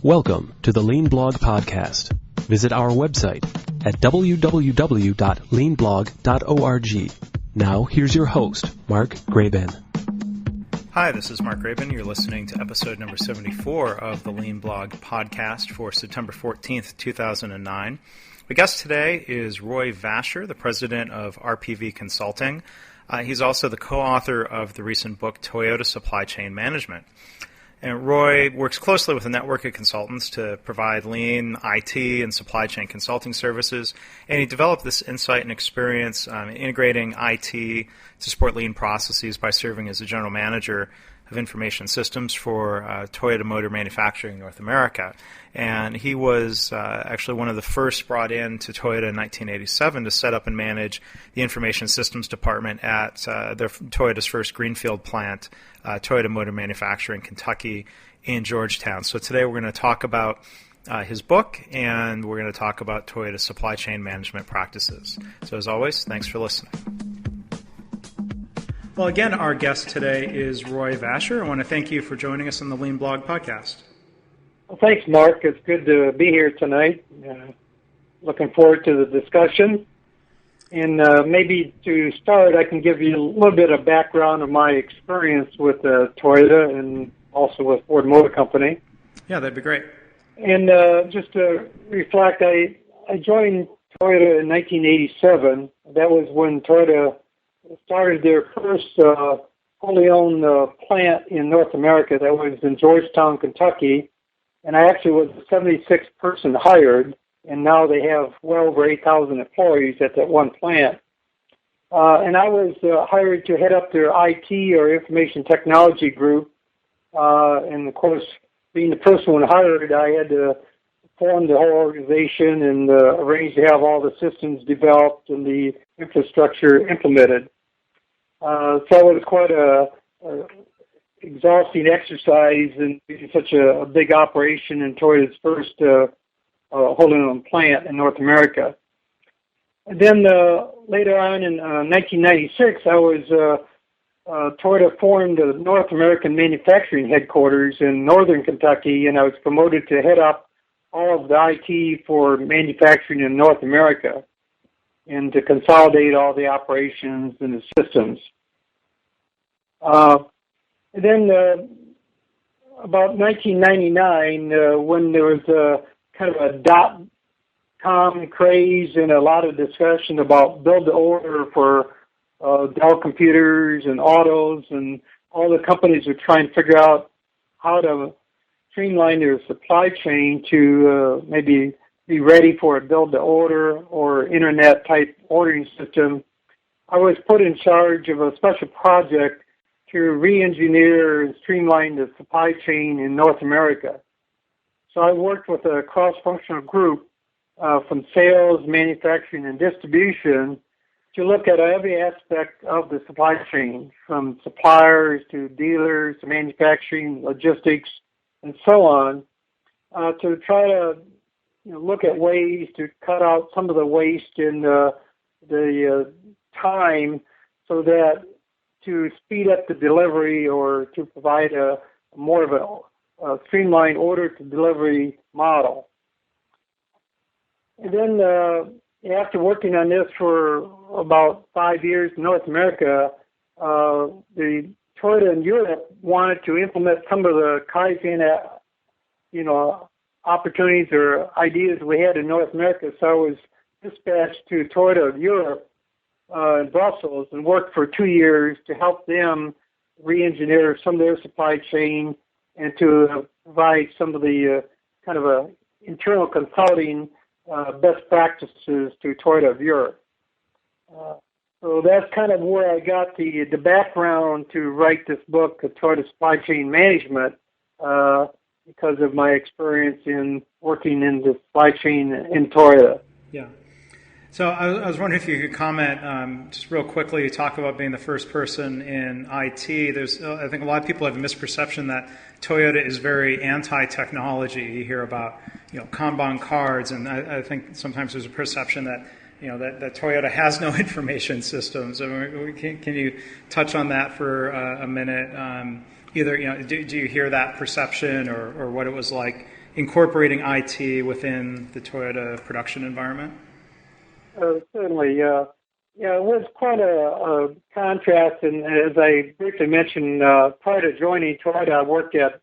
Welcome to the Lean Blog Podcast. Visit our website at www.leanblog.org. Now, here's your host, Mark Graban. Hi, this is Mark Graban. You're listening to episode number 74 of the Lean Blog Podcast for September 14th, 2009. The guest today is Roy Vasher, the president of RPV Consulting. He's also the co-author of the recent book, Toyota Supply Chain Management. And Roy works closely with a network of consultants to provide lean, IT, and supply chain consulting services. And he developed this insight and experience integrating IT to support lean processes by serving as the general manager of information systems for Toyota Motor Manufacturing North America. And he was actually one of the first brought in to Toyota in 1987 to set up and manage the information systems department at Toyota's first greenfield plant, Toyota Motor Manufacturing Kentucky in Georgetown. So today we're going to talk about his book, and we're going to talk about Toyota supply chain management practices. So as always, thanks for listening. Well, again, our guest today is Roy Vasher. I want to thank you for joining us on the Lean Blog Podcast. Well, thanks, Mark. It's good to be here tonight. Looking forward to the discussion. And maybe to start, I can give you a little bit of background of my experience with Toyota and also with Ford Motor Company. Yeah, that'd be great. And just to reflect, I joined Toyota in 1987. That was when Toyota started their first wholly owned plant in North America. That was in Georgetown, Kentucky. And I actually was the 76th person hired, and now they have well over 8,000 employees at that one plant. And I was hired to head up their IT, or information technology group. And of course, being the first one hired, I had to form the whole organization and arrange to have all the systems developed and the infrastructure implemented. So it was quite a exhausting exercise in such a big operation in Toyota's first wholly owned plant in North America. And then later on in 1996, Toyota formed the North American manufacturing headquarters in northern Kentucky, and I was promoted to head up all of the IT for manufacturing in North America and to consolidate all the operations and the systems. And then about 1999, when there was kind of a dot-com craze and a lot of discussion about build-to-order for Dell computers and autos, and all the companies were trying to figure out how to streamline their supply chain to maybe be ready for a build-to-order or internet-type ordering system. I was put in charge of a special project to re-engineer and streamline the supply chain in North America. So I worked with a cross-functional group from sales, manufacturing, and distribution to look at every aspect of the supply chain, from suppliers to dealers to manufacturing, logistics, and so on, to try to look at ways to cut out some of the waste in the time, so that to speed up the delivery or to provide a more of a streamlined order-to-delivery model. And then after working on this for about 5 years in North America, the Toyota in Europe wanted to implement some of the Kaizen, opportunities or ideas we had in North America. So I was dispatched to Toyota of Europe in Brussels and worked for 2 years to help them re-engineer some of their supply chain and to provide some of the kind of internal consulting best practices to Toyota of Europe. So that's kind of where I got the background to write this book, Toyota Supply Chain Management, because of my experience in working in the supply chain in Toyota. Yeah. So I was wondering if you could comment just real quickly, talk about being the first person in IT. I think a lot of people have a misperception that Toyota is very anti-technology. You hear about Kanban cards, and I think sometimes there's a perception that that Toyota has no information systems. Can you touch on that for a minute? Either do you hear that perception, or what it was like incorporating IT within the Toyota production environment? Certainly. Yeah, it was quite a contrast. And as I briefly mentioned, prior to joining Toyota, I worked at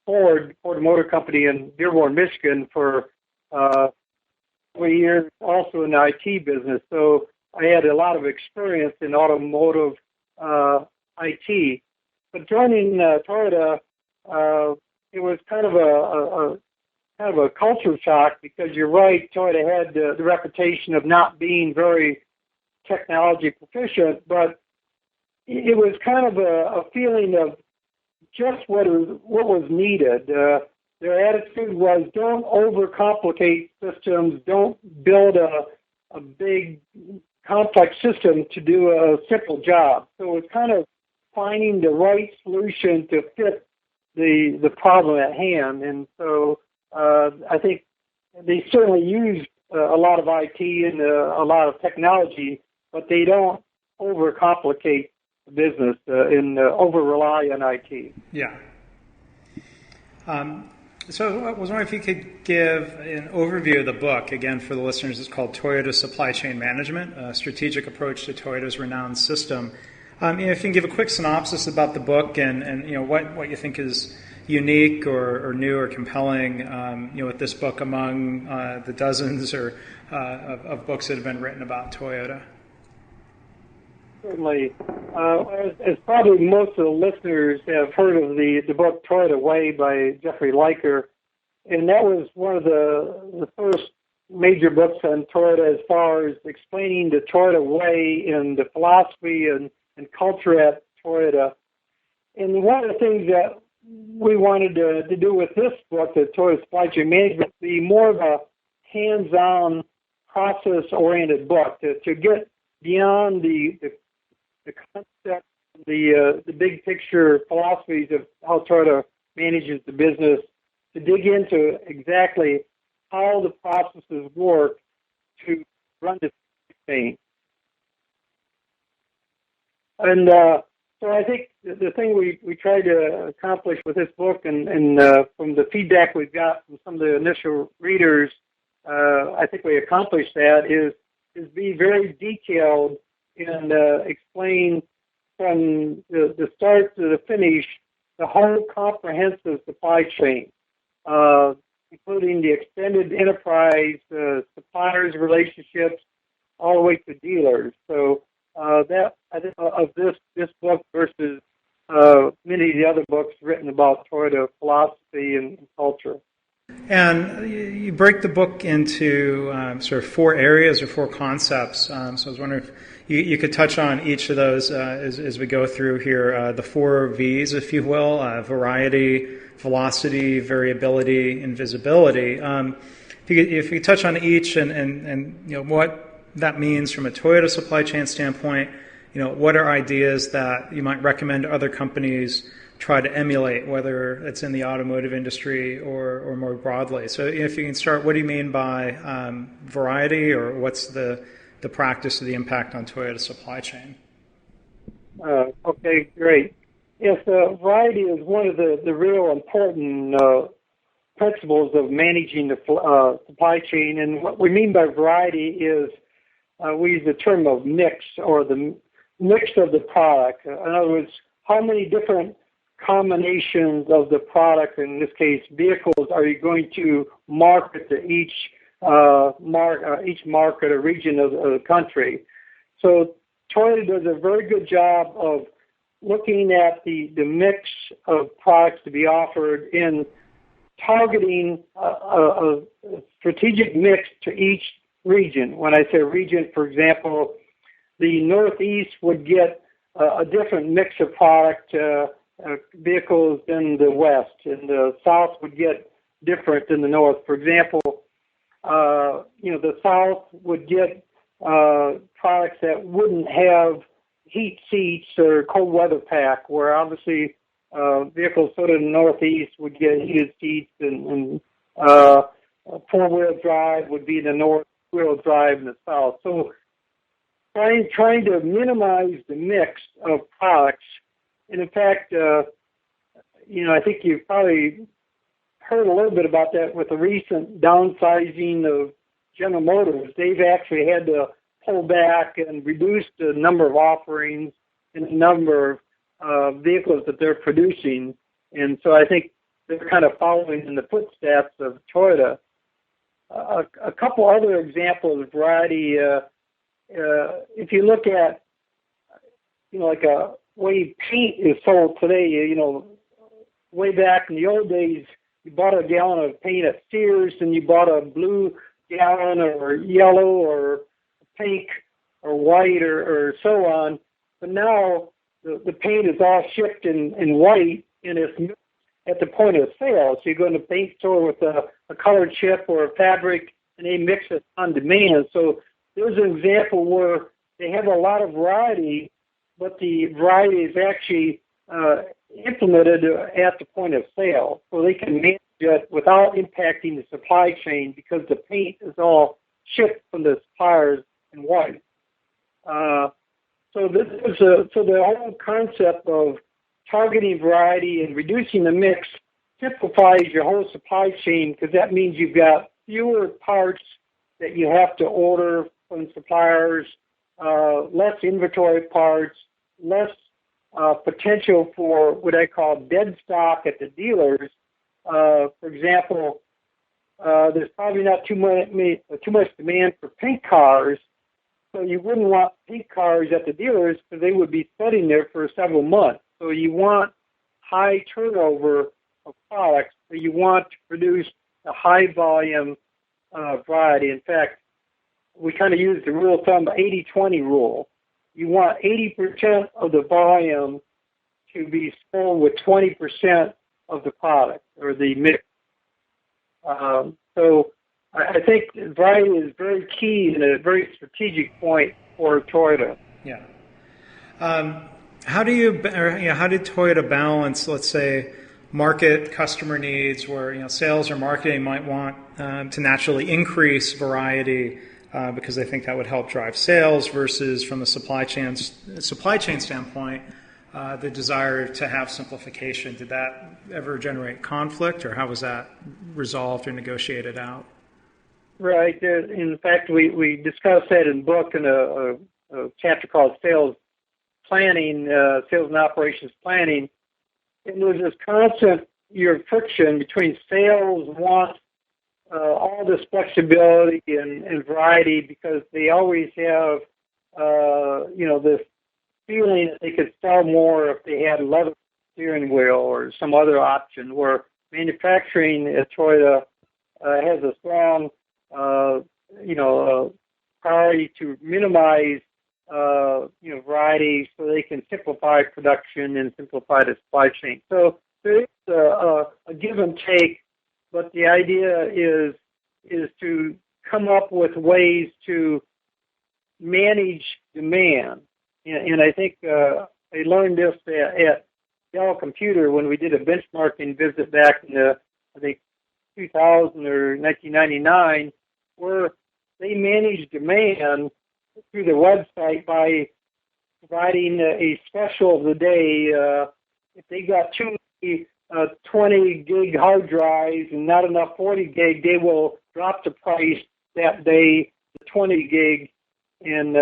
Ford Motor Company in Dearborn, Michigan for 3 years, also in the IT business. So I had a lot of experience in automotive IT. But joining Toyota, it was kind of a culture shock, because you're right, Toyota had the reputation of not being very technology proficient, but it was kind of a feeling of just what was needed. Their attitude was, don't overcomplicate systems, don't build a big complex system to do a simple job. So it's kind of finding the right solution to fit the problem at hand. And so I think they certainly use a lot of IT and a lot of technology, but they don't overcomplicate the business and over-rely on IT. Yeah. So I was wondering if you could give an overview of the book. Again, for the listeners, it's called Toyota Supply Chain Management, a strategic approach to Toyota's renowned system. If you can give a quick synopsis about the book and what you think is unique or new or compelling with this book among the dozens of books that have been written about Toyota. Certainly. As probably most of the listeners have heard of the book Toyota Way by Jeffrey Liker, and that was one of the first major books on Toyota as far as explaining the Toyota Way and the philosophy and culture at Toyota. And one of the things that we wanted to do with this book, the Toyota Supply Chain Management, be more of a hands-on, process-oriented book to get beyond the concept, the big picture philosophies of how Toyota manages the business, to dig into exactly how the processes work to run the chain. And so I think the thing we tried to accomplish with this book, and from the feedback we've got from some of the initial readers, I think we accomplished that, is be very detailed and explain from the start to the finish the whole comprehensive supply chain, including the extended enterprise, suppliers relationships, all the way to dealers. So that I think of this book versus many of the other books written about Toyota philosophy and culture. And you break the book into sort of 4 areas or 4 concepts. So I was wondering if you could touch on each of those as we go through here. The 4 V's, if you will: variety, velocity, variability, and visibility. If you could touch on each and what that means from a Toyota supply chain standpoint, what are ideas that you might recommend other companies try to emulate, whether it's in the automotive industry or more broadly. So if you can start, what do you mean by variety, or what's the practice of the impact on Toyota supply chain? Okay, great. Yes, variety is one of the real important principles of managing the supply chain. And what we mean by variety is we use the term of mix, or the mix of the product. In other words, how many different combinations of the product, in this case vehicles, are you going to market to each market or region of the country? So Toyota does a very good job of looking at the mix of products to be offered in targeting a strategic mix to each region. When I say region, for example, the Northeast would get a different mix of product vehicles than the West, and the South would get different than the North. For example, the South would get products that wouldn't have heat seats or cold weather pack, where obviously vehicles sort of in the Northeast would get heated seats, and four-wheel drive would be the North, wheel drive in the South. So trying to minimize the mix of products. And in fact, I think you've probably heard a little bit about that with the recent downsizing of General Motors. They've actually had to pull back and reduce the number of offerings and the number of vehicles that they're producing. And so I think they're kind of following in the footsteps of Toyota. A couple other examples of variety. If you look at, like a way paint is sold today, way back in the old days, you bought a gallon of paint at Sears and you bought a blue gallon or yellow or pink or white or so on. But now the paint is all shipped in white and it's mixed at the point of sale. So you go in the paint store with a colored chip or a fabric and they mix it on demand. So there's an example where they have a lot of variety, but the variety is actually implemented at the point of sale, so they can manage it without impacting the supply chain because the paint is all shipped from the suppliers in white. So the whole concept of targeting variety and reducing the mix simplifies your whole supply chain because that means you've got fewer parts that you have to order from suppliers, less inventory parts, less potential for what I call dead stock at the dealers. For example, there's probably not too much demand for paint cars, so you wouldn't want paint cars at the dealers because they would be sitting there for several months. So you want high turnover of products, so you want to produce a high volume variety. In fact, we kind of use the rule of thumb, 80-20 rule. You want 80% of the volume to be sold with 20% of the product or the mix. So I think variety is very key and a very strategic point for Toyota. Yeah. How did Toyota balance, let's say, market customer needs where sales or marketing might want to naturally increase variety because they think that would help drive sales versus from the supply chain standpoint, the desire to have simplification? Did that ever generate conflict, or how was that resolved or negotiated out? Right. In fact, we discussed that in the book in a chapter called Sales Planning, Sales and Operations Planning. And there's this constant friction between sales wants all this flexibility and variety because they always have, this feeling that they could sell more if they had a leather steering wheel or some other option, where manufacturing at Toyota has a strong, priority to minimize, variety so they can simplify production and simplify the supply chain. So there is a give and take, but the idea is to come up with ways to manage demand. And I think I learned this at Dell Computer when we did a benchmarking visit back in I think 2000 or 1999, where they managed demand through the website by providing a special of the day. If they got too many 20 gig hard drives and not enough 40 gig, they will drop the price that day to 20 gig and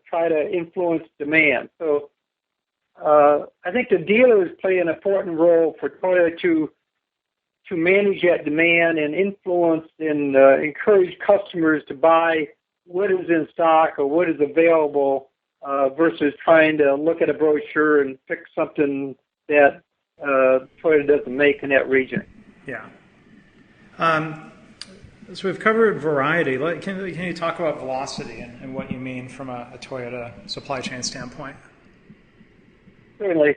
try to influence demand. So I think the dealers play an important role for Toyota to manage that demand and influence and encourage customers to buy what is in stock or what is available versus trying to look at a brochure and pick something that Toyota doesn't make in that region. Yeah. So we've covered variety. Can you talk about velocity and what you mean from a Toyota supply chain standpoint? Certainly.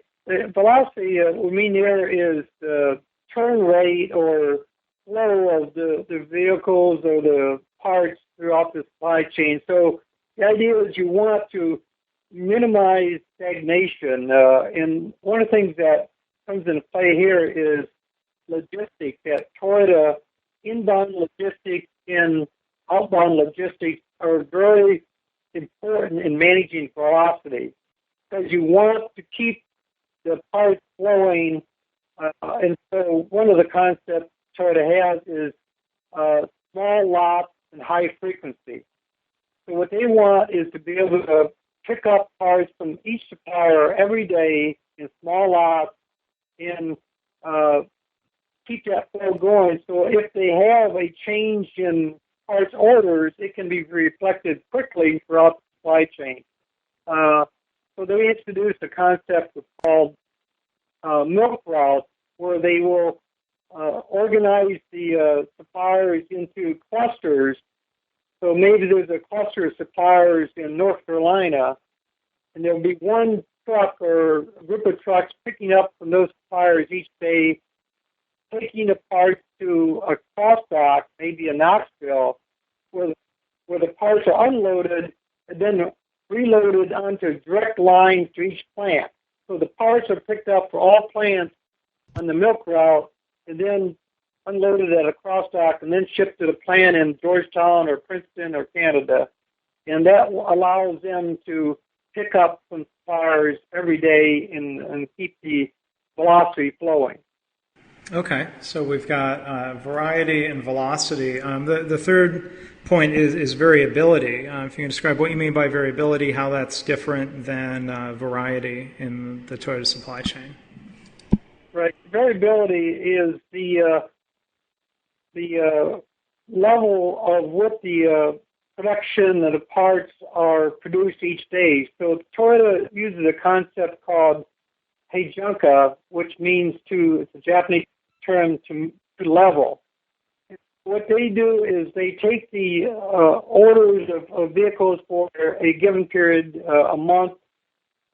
Velocity, we mean there is the turn rate or flow of the vehicles or the parts throughout the supply chain. So the idea is you want to minimize stagnation. And one of the things that comes into play here is logistics. At Toyota, inbound logistics and outbound logistics are very important in managing velocity because you want to keep the parts flowing. And so one of the concepts Toyota has is small lots and high frequency. So what they want is to be able to pick up parts from each supplier every day in small lots and keep that flow going. So if they have a change in parts orders, it can be reflected quickly throughout the supply chain. So they introduced a concept called milk routes, where they will organize the suppliers into clusters. So maybe there's a cluster of suppliers in North Carolina, and there'll be one truck or a group of trucks picking up from those suppliers each day, taking the parts to a cross dock, maybe in Knoxville, where the parts are unloaded and then reloaded onto direct lines to each plant. So the parts are picked up for all plants on the milk route and then unloaded at a cross dock and then shipped to the plant in Georgetown or Princeton or Canada. And that allows them to pick up some suppliers every day and keep the velocity flowing. Okay, so we've got variety and velocity. The third point is variability. If you can describe what you mean by variability, how that's different than variety in the Toyota supply chain. Right. Variability is the level of what the production of the parts are produced each day. So Toyota uses a concept called heijunka, which means it's a Japanese term to level. What they do is they take the orders of vehicles for a given period, a month,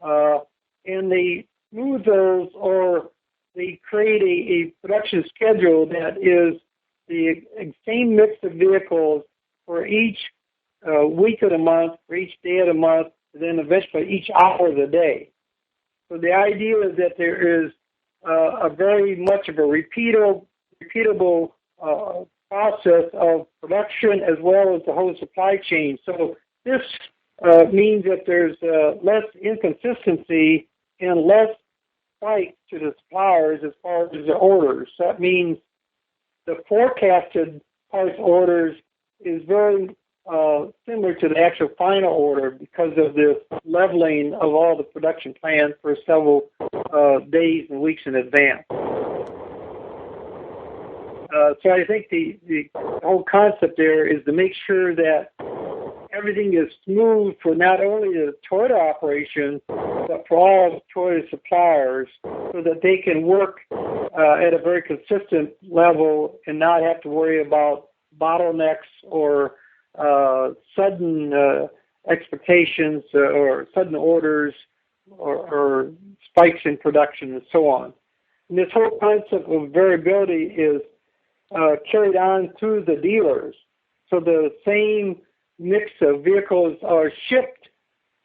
and they move those, or they create a production schedule that is the same mix of vehicles for each week of the month, for each day of the month, and then eventually each hour of the day. So the idea is that there is a very much of a repeatable process of production as well as the whole supply chain. So this means that there's less inconsistency and less spike to the suppliers as far as the orders. That means the forecasted parts orders is very similar to the actual final order because of the leveling of all the production plans for several days and weeks in advance. So I think the whole concept there is to make sure that everything is smooth for not only the Toyota operation, but for all Toyota suppliers so that they can work at a very consistent level and not have to worry about bottlenecks or sudden expectations or sudden orders or spikes in production and so on. And this whole concept of variability is carried on through the dealers. So the same mix of vehicles are shipped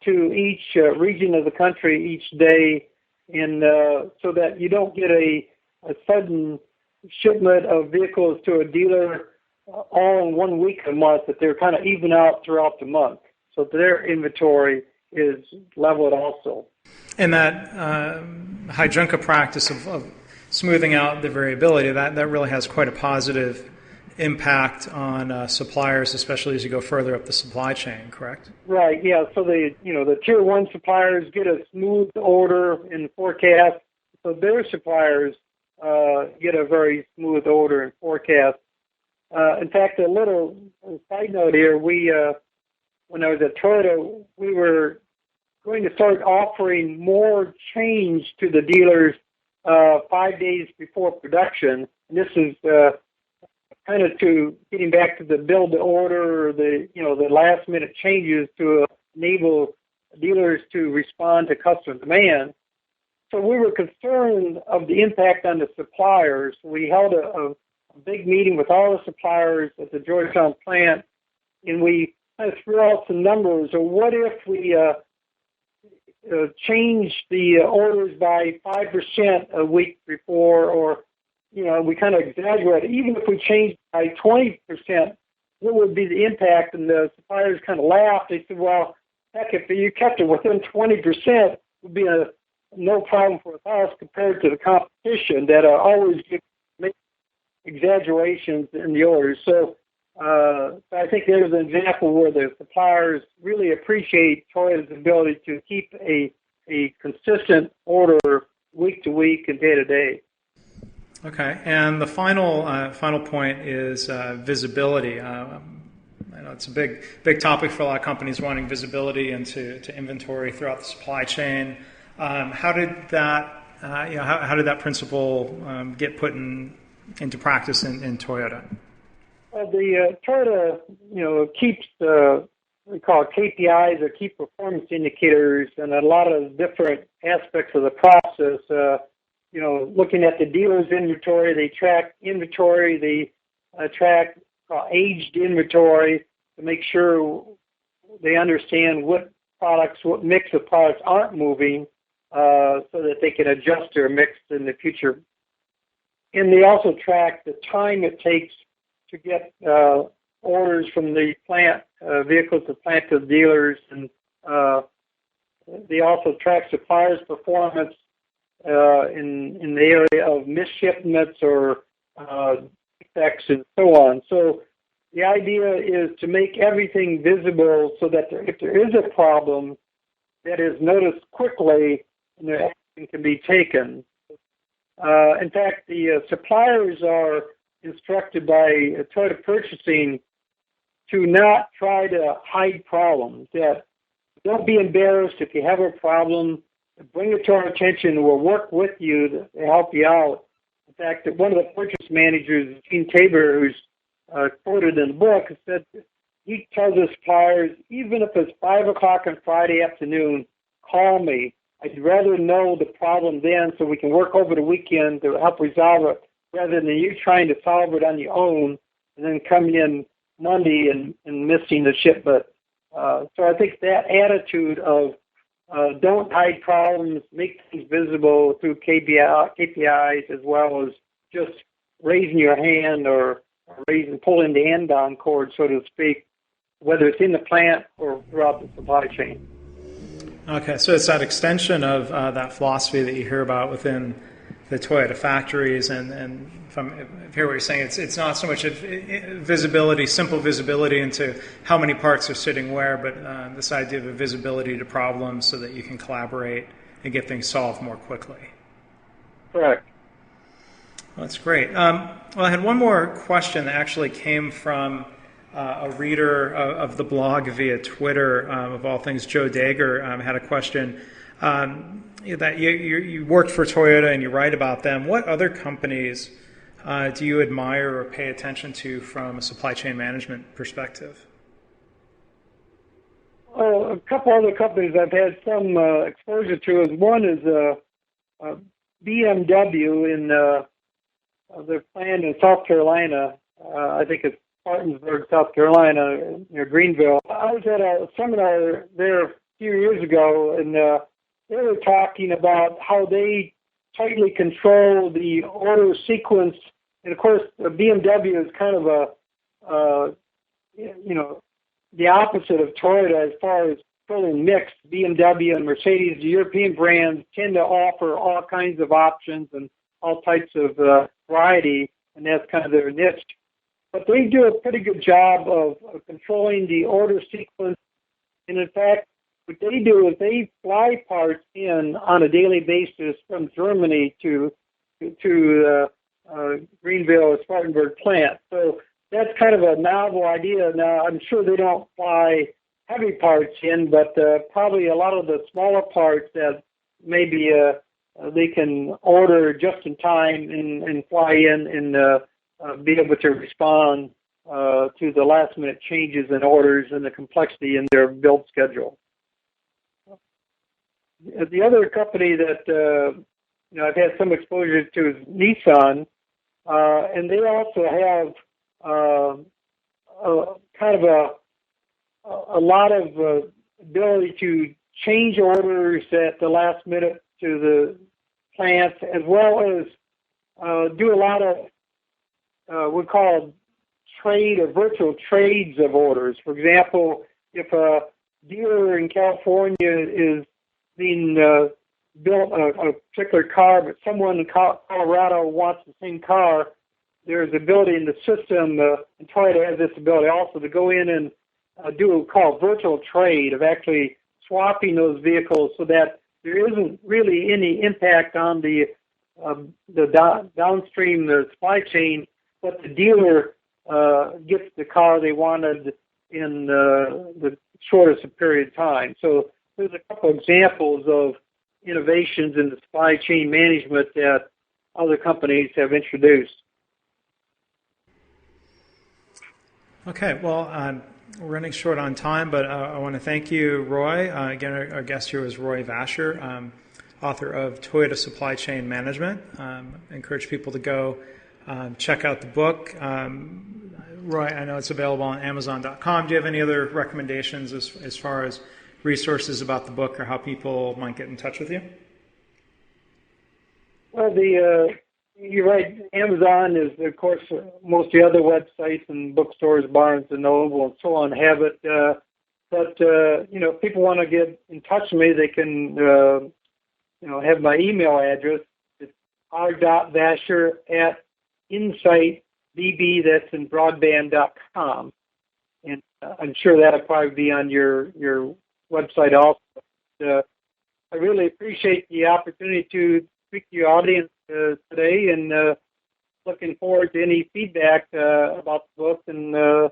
to each region of the country each day, and so that you don't get a sudden shipment of vehicles to a dealer all in 1 week a month, that they're kind of even out throughout the month. So their inventory is leveled also. And that heijunka practice of smoothing out the variability, that really has quite a positive impact on suppliers, especially as you go further up the supply chain, correct? Right, yeah. So the tier one suppliers get a smooth order and forecast. So their suppliers get a very smooth order and forecast. In fact, a little side note here, when I was at Toyota, we were going to start offering more change to the dealers 5 days before production. And this is kind of to getting back to the build to order, or the last minute changes to enable dealers to respond to customer demand. So we were concerned of the impact on the suppliers. We held a big meeting with all the suppliers at the Georgetown plant, and we kind of threw out some numbers. Or what if we change the orders by 5% a week before, or we kind of exaggerated. Even if we changed by 20%, what would be the impact? And the suppliers kind of laughed. They said, well, heck, if you kept it within 20%, it would be no problem for us compared to the competition that always get exaggerations in the orders. So I think there's an example where the suppliers really appreciate Toyota's ability to keep a consistent order week to week and day to day. Okay, and the final point is visibility. I know it's a big topic for a lot of companies, wanting visibility into inventory throughout the supply chain. How did that how did that principle get put into practice in Toyota? Well, the Toyota keeps we call it KPIs, or key performance indicators, and a lot of different aspects of the process. Looking at the dealer's inventory, they track inventory, they track aged inventory to make sure they understand what mix of products aren't moving, so that they can adjust their mix in the future. And they also track the time it takes to get orders from the plant, vehicles to plant to the dealers, and they also track suppliers' performance in the area of misshipments or defects and so on. So the idea is to make everything visible so that if there is a problem, that is noticed quickly and the action can be taken. In fact, the suppliers are instructed by Toyota purchasing to not try to hide problems. That don't be embarrassed if you have a problem. Bring it to our attention. We'll work with you to help you out. In fact, one of the purchase managers, Gene Tabor, who's quoted in the book, said he tells his suppliers, even if it's 5 o'clock on Friday afternoon, call me. I'd rather know the problem then so we can work over the weekend to help resolve it, rather than you trying to solve it on your own and then coming in Monday and missing the shipment. So I think that attitude of don't hide problems, make things visible through KPIs, as well as just raising your hand or pulling the hand-on cord, so to speak, whether it's in the plant or throughout the supply chain. Okay, so it's that extension of that philosophy that you hear about within the Toyota factories, and if I hear what you're saying, it's not so much of visibility, simple visibility into how many parts are sitting where, but this idea of a visibility to problems so that you can collaborate and get things solved more quickly. Correct. Well, that's great. Well, I had one more question that actually came from a reader of the blog via Twitter, of all things. Joe Dager had a question. That you worked for Toyota and you write about them. What other companies do you admire or pay attention to from a supply chain management perspective? Well, a couple other companies I've had some exposure to is one is BMW in their plant in South Carolina. I think it's Spartanburg, South Carolina, near Greenville. I was at a seminar there a few years ago, and they were talking about how they tightly control the order sequence. And of course, BMW is kind of the opposite of Toyota as far as controlling mix. BMW and Mercedes, the European brands, tend to offer all kinds of options and all types of variety, and that's kind of their niche. But they do a pretty good job of controlling the order sequence. And in fact, what they do is they fly parts in on a daily basis from Germany to Greenville or Spartanburg plant. So that's kind of a novel idea. Now, I'm sure they don't fly heavy parts in, but probably a lot of the smaller parts that maybe they can order just in time and fly in and be able to respond to the last-minute changes in orders and the complexity in their build schedule. The other company that I've had some exposure to is Nissan, and they also have kind of a lot of ability to change orders at the last minute to the plants, as well as do a lot of we call trade or virtual trades of orders. For example, if a dealer in California is being built a particular car, but someone in Colorado wants the same car, there's ability in the system, and Toyota has this ability also to go in and do what we call virtual trade, of actually swapping those vehicles so that there isn't really any impact on the downstream the supply chain, but the dealer gets the car they wanted in the shortest period of time. So there's a couple examples of innovations in the supply chain management that other companies have introduced. Okay, well, we're running short on time, but I want to thank you, Roy. Again, our guest here was Roy Vasher, author of Toyota Supply Chain Management. I encourage people to go check out the book. Roy, I know it's available on Amazon.com. Do you have any other recommendations as far as resources about the book or how people might get in touch with you? Well, you're right. Amazon is, of course, most of the other websites and bookstores, Barnes and Noble, and so on have it. But if people want to get in touch with me, they can, have my email address. It's r.vasher@insightbb, that's in broadband.com. And I'm sure that'll probably be on your website also. I really appreciate the opportunity to speak to your audience today, and looking forward to any feedback about the book and this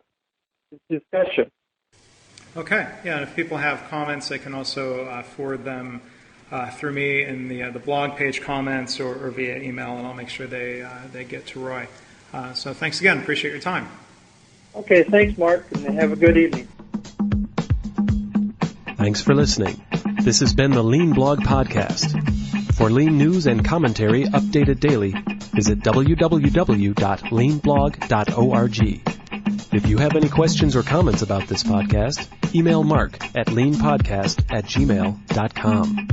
discussion. Okay, yeah, and if people have comments, they can also forward them through me in the blog page comments or via email, and I'll make sure they get to Roy. So thanks again. Appreciate your time. Okay, thanks, Mark, and have a good evening. Thanks for listening. This has been the Lean Blog Podcast. For Lean news and commentary updated daily, visit www.leanblog.org. If you have any questions or comments about this podcast, email Mark at leanpodcast@gmail.com.